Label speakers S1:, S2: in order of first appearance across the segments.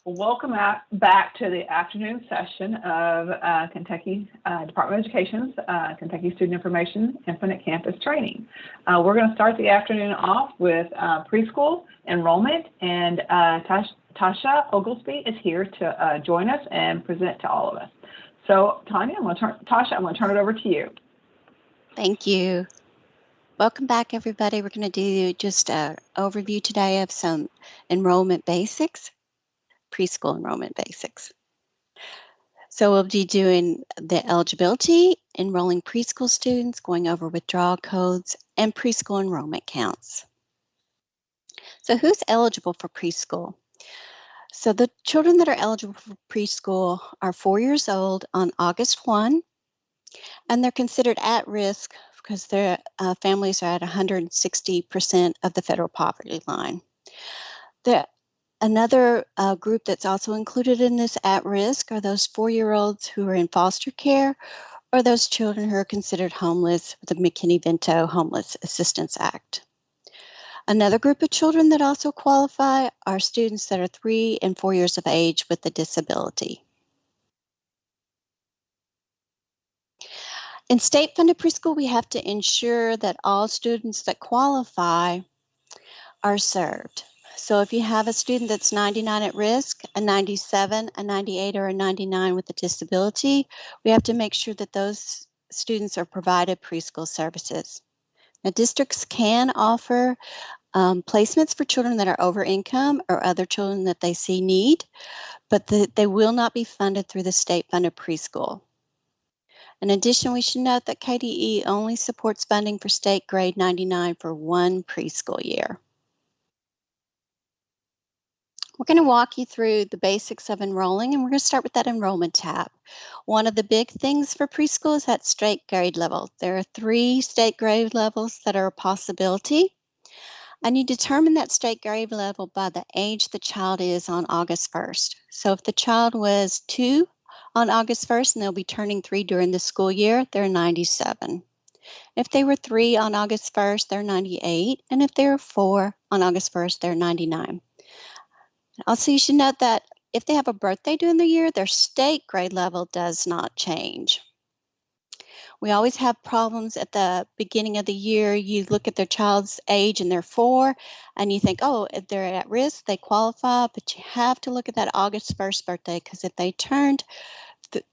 S1: Welcome back to the afternoon session of Kentucky Department of Education's Kentucky Student Information Infinite Campus Training. We're going to start the afternoon off with preschool enrollment, and Tasha Oglesby is here to join us and present to all of us. So, Tasha, I'm going to turn it over to you.
S2: Thank you. Welcome back, everybody. We're going to do just an overview today of some enrollment basics. Preschool enrollment basics. So we'll be doing the eligibility, enrolling preschool students, going over withdrawal codes, and preschool enrollment counts. So who's eligible for preschool? So the children that are eligible for preschool are 4 years old on August 1, and they're considered at risk because their families are at 160% of the federal poverty line. Another group that's also included in this at risk are those 4-year-olds who are in foster care or those children who are considered homeless with the McKinney-Vento Homeless Assistance Act. Another group of children that also qualify are students that are 3 and 4 years of age with a disability. In state-funded preschool, we have to ensure that all students that qualify are served. So if you have a student that's 99 at risk, a 97, a 98, or a 99 with a disability, we have to make sure that those students are provided preschool services. Now, districts can offer placements for children that are over income or other children that they see need, but they will not be funded through the state-funded preschool. In addition, we should note that KDE only supports funding for state grade 99 for 1 preschool year. We're going to walk you through the basics of enrolling, and we're going to start with that enrollment tab. One of the big things for preschool is that state grade level. There are 3 state grade levels that are a possibility, and you determine that state grade level by the age the child is on August 1st. So if the child was 2 on August 1st and they'll be turning 3 during the school year, they're 97. If they were 3 on August 1st, they're 98, and if they were 4 on August 1st, they're 99. Also, you should note that if they have a birthday during the year, their state grade level does not change. We always have problems at the beginning of the year. You look at their child's age and they're 4, and you think, oh, if they're at risk, they qualify, but you have to look at that August 1st birthday, because if they turned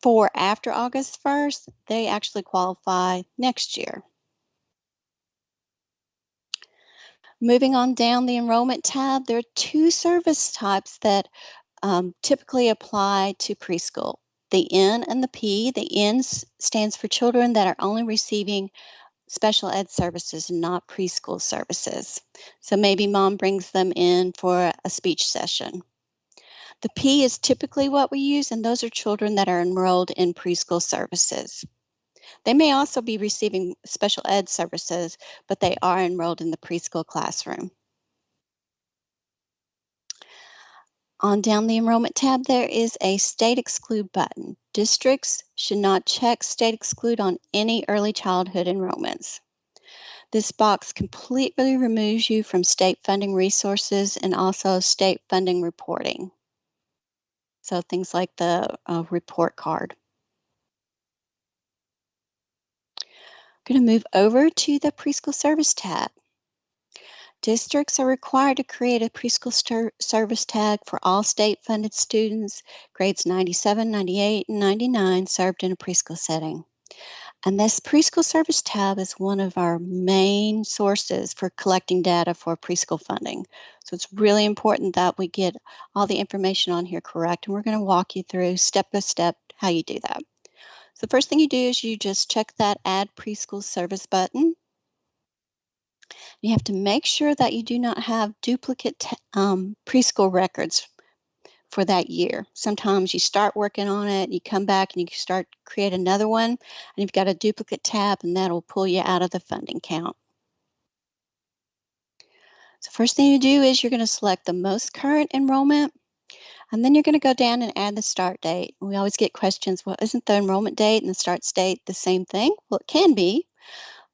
S2: 4 after August 1st, they actually qualify next year. Moving on down the enrollment tab, there are 2 service types that typically apply to preschool, the N and the P. The N stands for children that are only receiving special ed services, not preschool services. So maybe mom brings them in for a speech session. The P is typically what we use, and those are children that are enrolled in preschool services. They may also be receiving special ed services, but they are enrolled in the preschool classroom. On down the enrollment tab, there is a state exclude button. Districts should not check state exclude on any early childhood enrollments. This box completely removes you from state funding resources and also state funding reporting. So things like the report card. I'm going to move over to the preschool service tab. Districts are required to create a preschool service tag for all state-funded students, grades 97, 98, and 99 served in a preschool setting. And this preschool service tab is one of our main sources for collecting data for preschool funding. So it's really important that we get all the information on here correct, and we're going to walk you through step by step how you do that. So the first thing you do is you just check that Add Preschool Service button. You have to make sure that you do not have duplicate preschool records for that year. Sometimes you start working on it, you come back and you start create another one, and you've got a duplicate tab, and that'll pull you out of the funding count. So first thing you do is you're going to select the most current enrollment, and then you're going to go down and add the start date. We always get questions, well, isn't the enrollment date and the start date the same thing? Well, it can be.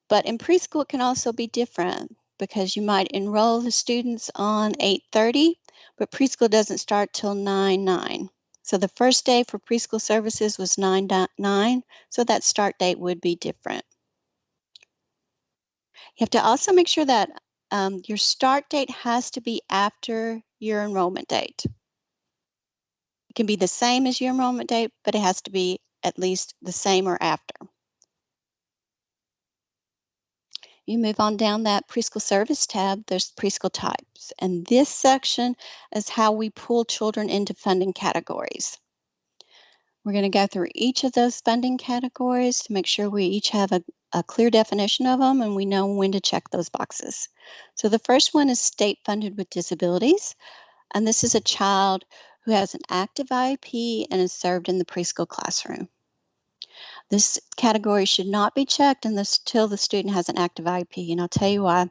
S2: But in preschool, it can also be different, because you might enroll the students on 8:30, but preschool doesn't start till 9/9. So the first day for preschool services was 9/9, so that start date would be different. You have to also make sure that your start date has to be after your enrollment date. It can be the same as your enrollment date, but it has to be at least the same or after. You move on down that Preschool Service tab, there's Preschool Types. And this section is how we pull children into funding categories. We're going to go through each of those funding categories to make sure we each have a clear definition of them and we know when to check those boxes. So the first one is state funded with disabilities. And this is a child who has an active IEP and is served in the preschool classroom. This category should not be checked until the student has an active IEP, and I'll tell you why.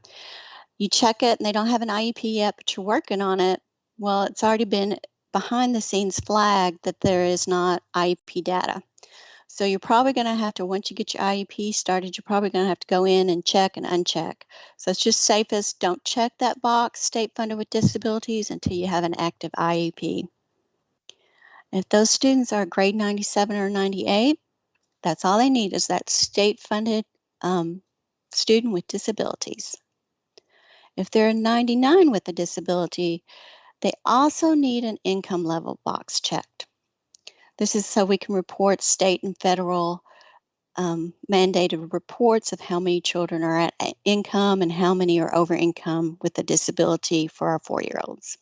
S2: You check it and they don't have an IEP yet, but you're working on it. Well, it's already been behind the scenes flagged that there is not IEP data. So you're probably going to have to, once you get your IEP started, you're probably going to have to go in and check and uncheck. So it's just safest, don't check that box, state funded with disabilities, until you have an active IEP. If those students are grade 97 or 98, that's all they need is that state-funded student with disabilities. If they're a 99 with a disability, they also need an income level box checked. This is so we can report state and federal mandated reports of how many children are at income and how many are over income with a disability for our 4-year-olds.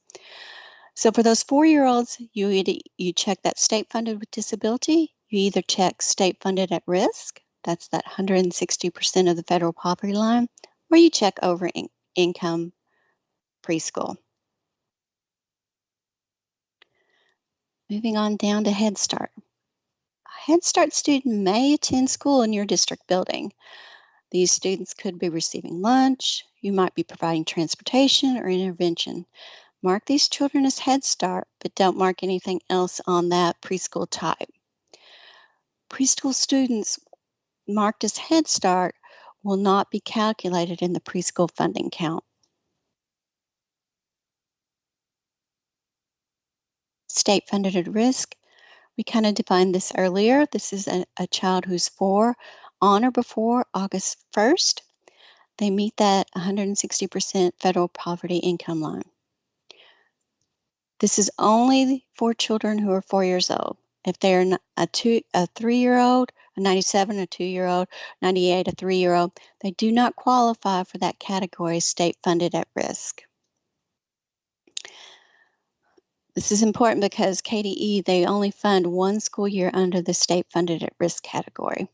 S2: So for those 4-year-olds, you check that state funded with disability. You either check state funded at risk, that's that 160% of the federal poverty line, or you check over income preschool. Moving on down to Headstart. A Headstart student may attend school in your district building. These students could be receiving lunch, you might be providing transportation or intervention. Mark these children as Headstart, but don't mark anything else on that preschool type. Preschool students marked as Headstart will not be calculated in the preschool funding count. State funded at risk, we kind of defined this earlier. This is a child who's 4 on or before August 1st. They meet that 160% federal poverty income line. This is only for children who are 4 years old. If they're a 3-year-old, a 97, a 2-year-old, 98, a 3-year-old, they do not qualify for that category, state funded at risk. This is important because KDE, they only fund one school year under the state funded at risk category.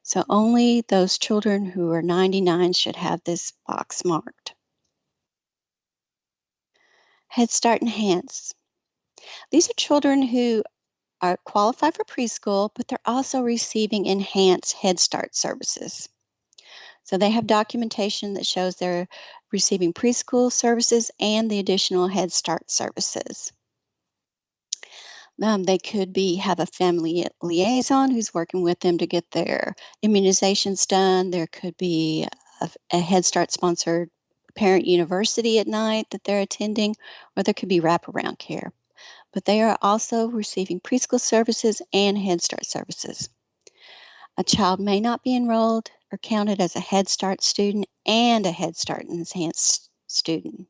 S2: So only those children who are 99 should have this box marked. Headstart Enhanced. These are children who are qualified for preschool, but they're also receiving enhanced Headstart services. So they have documentation that shows they're receiving preschool services and the additional Headstart services. They could have a family liaison who's working with them to get their immunizations done. There could be a Headstart sponsored parent university at night that they're attending, or there could be wraparound care. But they are also receiving preschool services and Headstart services. A child may not be enrolled or counted as a Headstart student and a Headstart Enhanced student.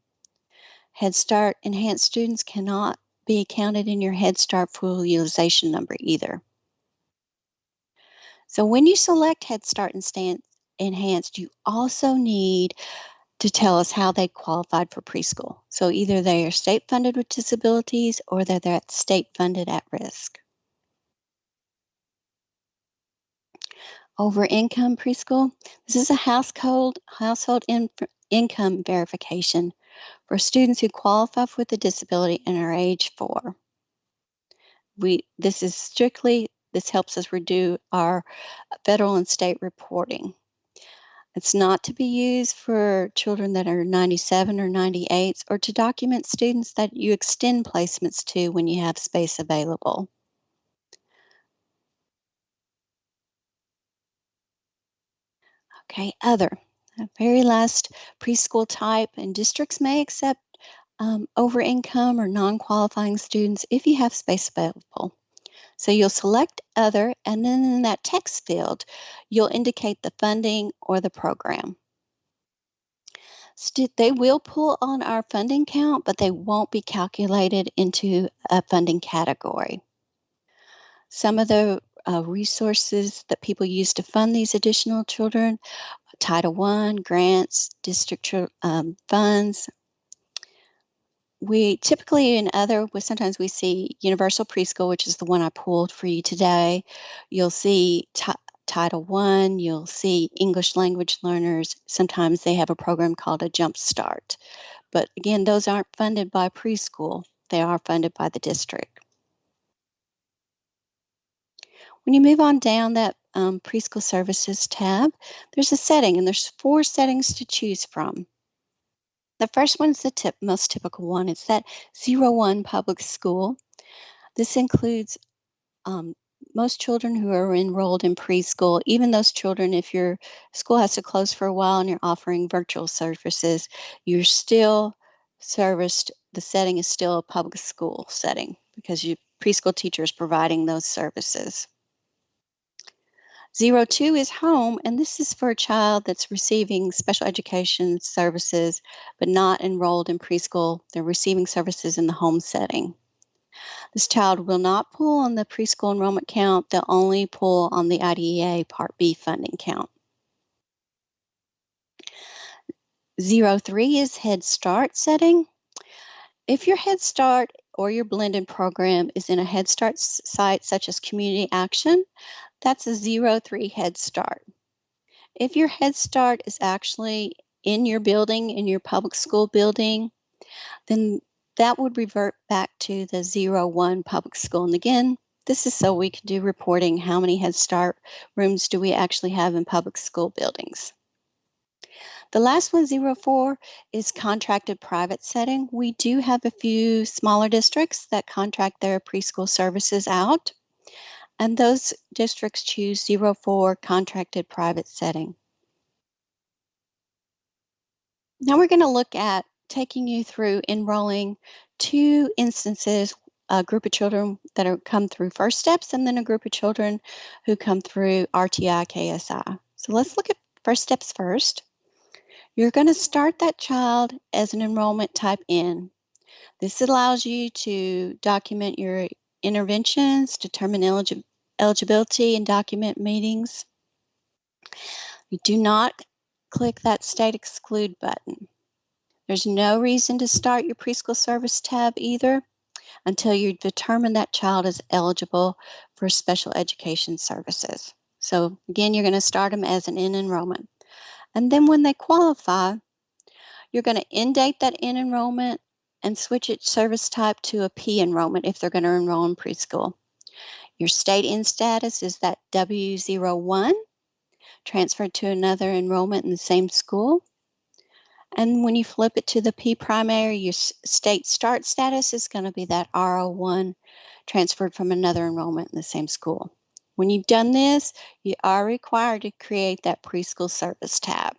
S2: Headstart Enhanced students cannot be counted in your Headstart full utilization number either. So when you select Headstart Enhanced, you also need to tell us how they qualified for preschool. So either they are state funded with disabilities or they're state funded at risk. Over income preschool, this is a household income verification for students who qualify for the disability and are age 4. This helps us redo our federal and state reporting. It's not to be used for children that are 97 or 98s or to document students that you extend placements to when you have space available. Okay, other. The very last preschool type, and districts may accept over income or non-qualifying students if you have space available. So you'll select Other, and then in that text field, you'll indicate the funding or the program. They will pull on our funding count, but they won't be calculated into a funding category. Some of the resources that people use to fund these additional children, Title I, grants, district funds. We typically sometimes we see Universal Preschool, which is the one I pulled for you today. You'll see Title I, you'll see English language learners. Sometimes they have a program called a Jump Start. But again, those aren't funded by preschool. They are funded by the district. When you move on down that Preschool Services tab, there's a setting, and there's 4 settings to choose from. The first one's the most typical one. It's that 01 public school. This includes most children who are enrolled in preschool, even those children, if your school has to close for a while and you're offering virtual services, you're still serviced. The setting is still a public school setting because your preschool teacher is providing those services. 02 is home, and this is for a child that's receiving special education services but not enrolled in preschool. They're receiving services in the home setting. This child will not pull on the preschool enrollment count. They'll only pull on the IDEA Part B funding count. 03 is Head Start setting. If your Head Start or your blended program is in a Head Start site such as Community Action, that's a 03 Head Start. If your Head Start is actually in your building, in your public school building, then that would revert back to the 01 public school. And again, this is so we can do reporting. How many Head Start rooms do we actually have in public school buildings? The last one, 04, is contracted private setting. We do have a few smaller districts that contract their preschool services out, and those districts choose 04 contracted private setting. Now we're going to look at taking you through enrolling 2 instances, a group of children that come through First Steps and then a group of children who come through RTI KSI. So let's look at First Steps first. You're going to start that child as an enrollment type N. This allows you to document your interventions, determine eligibility, and document meetings. You do not click that State Exclude button. There's no reason to start your Preschool Service tab either until you determine that child is eligible for special education services. So again, you're going to start them as an N enrollment. And then when they qualify, you're going to indate that N enrollment and switch its service type to a P enrollment if they're going to enroll in preschool. Your state N status is that W01, transferred to another enrollment in the same school. And when you flip it to the P primary, your state start status is going to be that R01, transferred from another enrollment in the same school. When you've done this, you are required to create that Preschool Service tab.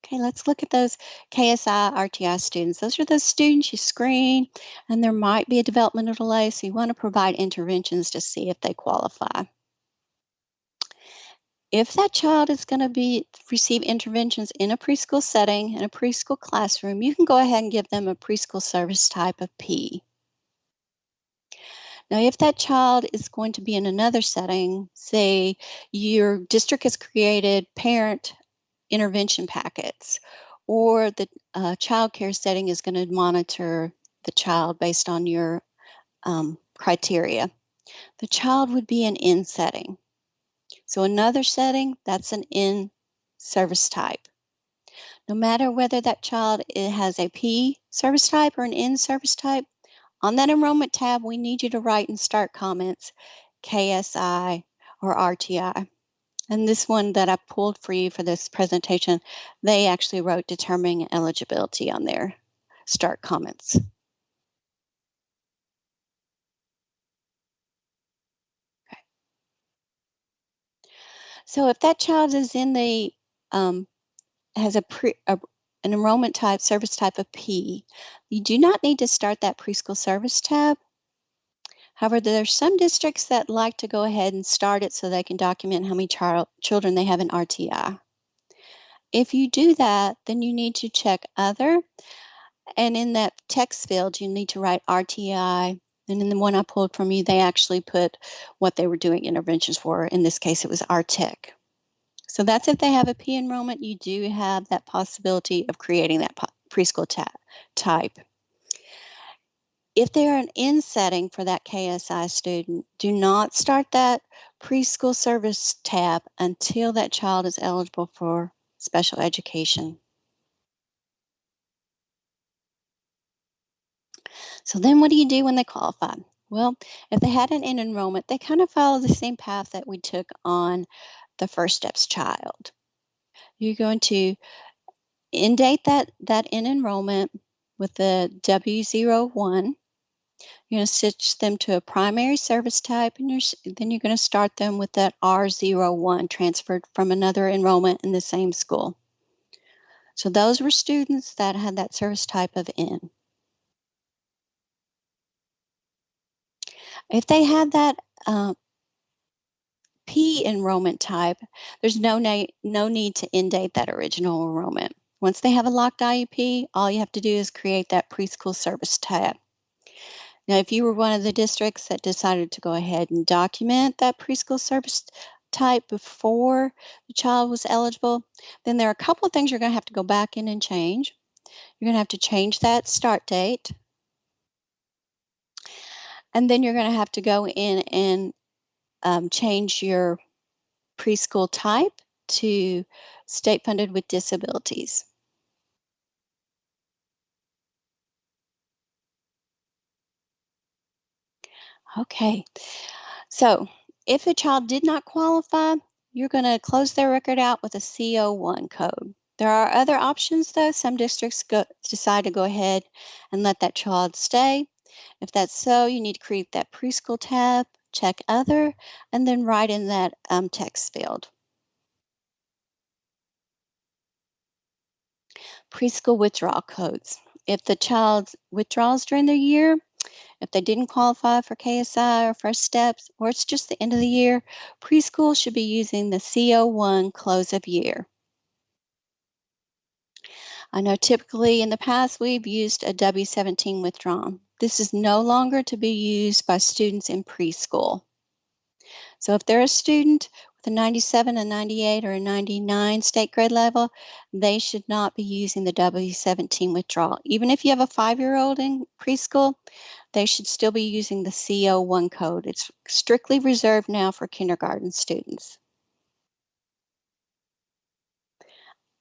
S2: Okay, let's look at those KSI RTI students. Those are those students you screen, and there might be a developmental delay, so you want to provide interventions to see if they qualify. If that child is going to receive interventions in a preschool setting, in a preschool classroom, you can go ahead and give them a preschool service type of P. Now, if that child is going to be in another setting, say your district has created parent intervention packets, or the child care setting is going to monitor the child based on your criteria, the child would be an N setting. So another setting, that's an N service type. No matter whether that child has a P service type or an N service type, on that enrollment tab, we need you to write and start comments, KSI or RTI. And this one that I pulled for you for this presentation, they actually wrote determining eligibility on their start comments. Okay. So if that child is in the has a an enrollment type, service type of P. You do not need to start that preschool service tab. However, there are some districts that like to go ahead and start it so they can document how many children they have in RTI. If you do that, then you need to check Other, and in that text field, you need to write RTI. And in the one I pulled from you, they actually put what they were doing interventions for. In this case, it was RTEC. So that's if they have a P enrollment, you do have that possibility of creating that preschool type. If they are an in setting for that KSI student, do not start that preschool service tab until that child is eligible for special education. So then what do you do when they qualify? Well, if they had an in enrollment, they kind of follow the same path that we took on the First Steps child. You're going to indate that in enrollment with the W01. You're going to switch them to a primary service type, and then you're going to start them with that R01 transferred from another enrollment in the same school. So those were students that had that service type of N. If they had that P enrollment type, there's no need to indate that original enrollment. Once they have a locked IEP, all you have to do is create that preschool service tab. Now, if you were one of the districts that decided to go ahead and document that preschool service type before the child was eligible, then there are a couple of things you're going to have to go back in and change. You're going to have to change that start date. And then you're going to have to go in and change your preschool type to state funded with disabilities. Okay, so if a child did not qualify, you're going to close their record out with a CO1 code. There are other options though. Some districts decide to go ahead and let that child stay. If that's so, you need to create that preschool tab, check Other, and then write in that text field. Preschool withdrawal codes. If the child withdraws during the year, if they didn't qualify for KSI or First Steps, or it's just the end of the year, preschool should be using the CO1 close of year. I know typically in the past we've used a W17 withdrawn. This is no longer to be used by students in preschool. So if they're a student with a 97, a 98, or a 99 state grade level, they should not be using the W17 withdrawal. Even if you have a 5-year-old in preschool, they should still be using the CO1 code. It's strictly reserved now for kindergarten students.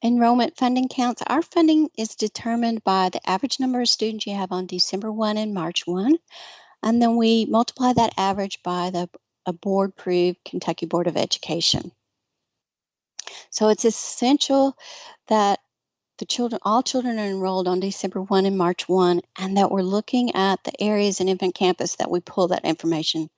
S2: Enrollment funding counts. Our funding is determined by the average number of students you have on December 1 and March 1, and then we multiply that average by a board-approved Kentucky Board of Education. So it's essential that all children are enrolled on December 1 and March 1, and that we're looking at the areas in Infant Campus that we pull that information.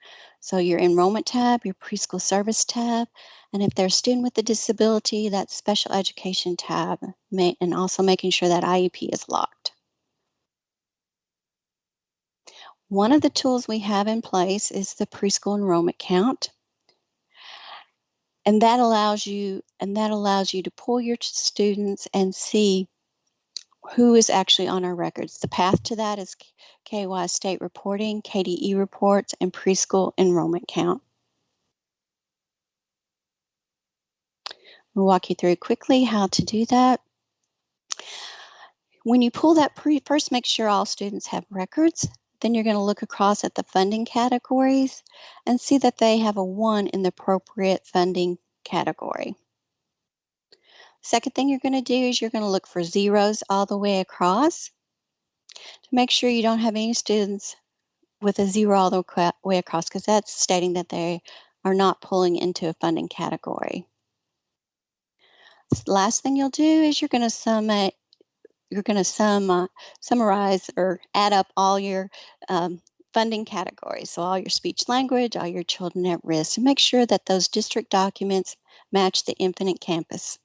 S2: So your enrollment tab, your preschool service tab, and if they're a student with a disability, that special education tab, and also making sure that IEP is locked. One of the tools we have in place is the preschool enrollment count. And that allows you to pull your students and see who is actually on our records. The path to that is KY state reporting, KDE reports, and preschool enrollment count. We'll walk you through quickly how to do that. When you pull that first make sure all students have records. Then you're going to look across at the funding categories and see that they have a 1 in the appropriate funding category. Second thing you're going to do is you're going to look for zeros all the way across to make sure you don't have any students with a 0 all the way across, because that's stating that they are not pulling into a funding category. The last thing you'll do is you're going to summarize or add up all your funding categories. So all your speech language, all your children at risk, and make sure that those district documents match the Infinite Campus.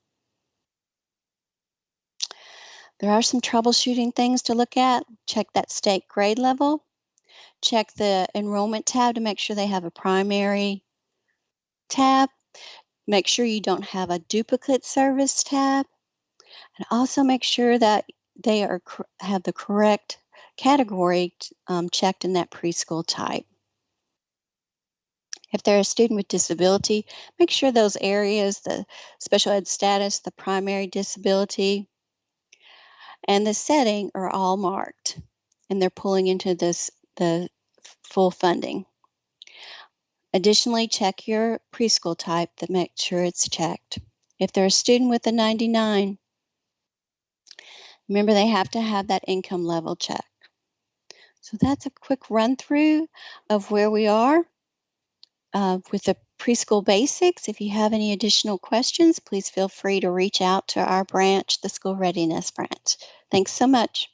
S2: There are some troubleshooting things to look at. Check that state grade level. Check the enrollment tab to make sure they have a primary tab. Make sure you don't have a duplicate service tab. And also make sure that they have the correct category checked in that preschool type. If they're a student with disability, make sure those areas, the special ed status, the primary disability, and the setting are all marked, and they're pulling into the full funding. Additionally, check your preschool type to make sure it's checked. If they're a student with a 99, remember they have to have that income level checked. So that's a quick run through of where we are with the preschool basics. If you have any additional questions, please feel free to reach out to our branch, the School Readiness Branch. Thanks so much.